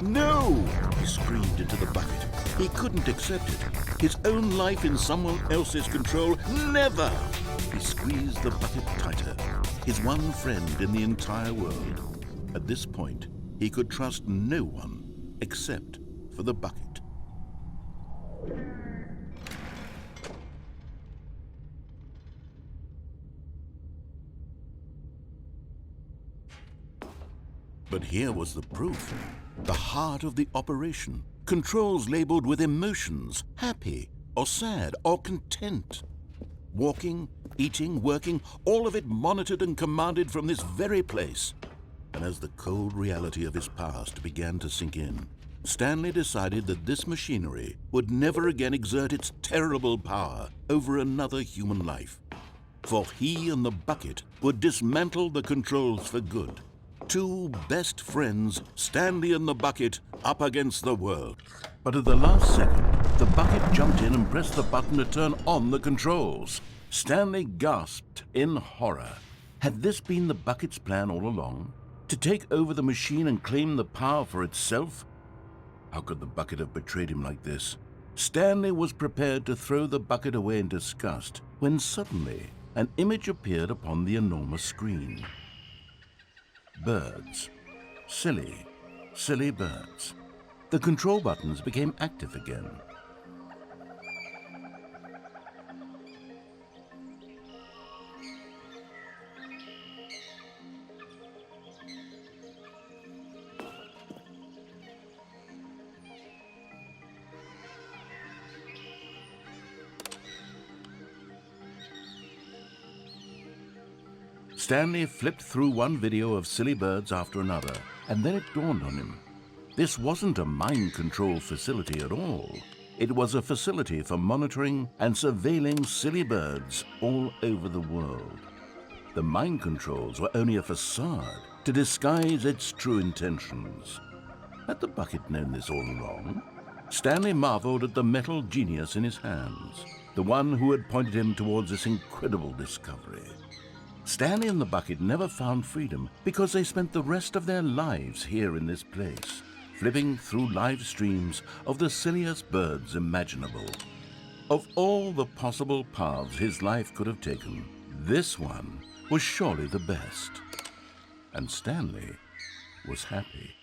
No! He screamed into the bucket. He couldn't accept it. His own life in someone else's control, never! He squeezed the bucket tighter. His one friend in the entire world. At this point, he could trust no one except for the bucket. But here was the proof. The heart of the operation. Controls labeled with emotions, happy or sad or content. Walking, eating, working, all of it monitored and commanded from this very place. And as the cold reality of his past began to sink in, Stanley decided that this machinery would never again exert its terrible power over another human life. For he and the bucket would dismantle the controls for good. Two best friends, Stanley and the bucket, up against the world. But at the last second, the bucket jumped in and pressed the button to turn on the controls. Stanley gasped in horror. Had this been the bucket's plan all along? To take over the machine and claim the power for itself? How could the bucket have betrayed him like this? Stanley was prepared to throw the bucket away in disgust when suddenly an image appeared upon the enormous screen. Birds. Silly, silly birds. The control buttons became active again. Stanley flipped through one video of silly birds after another, and then it dawned on him. This wasn't a mind control facility at all. It was a facility for monitoring and surveilling silly birds all over the world. The mind controls were only a facade to disguise its true intentions. Had the bucket known this all along? Stanley marveled at the metal genius in his hands, the one who had pointed him towards this incredible discovery. Stanley and the bucket never found freedom because they spent the rest of their lives here in this place, flipping through live streams of the silliest birds imaginable. Of all the possible paths his life could have taken, this one was surely the best. And Stanley was happy.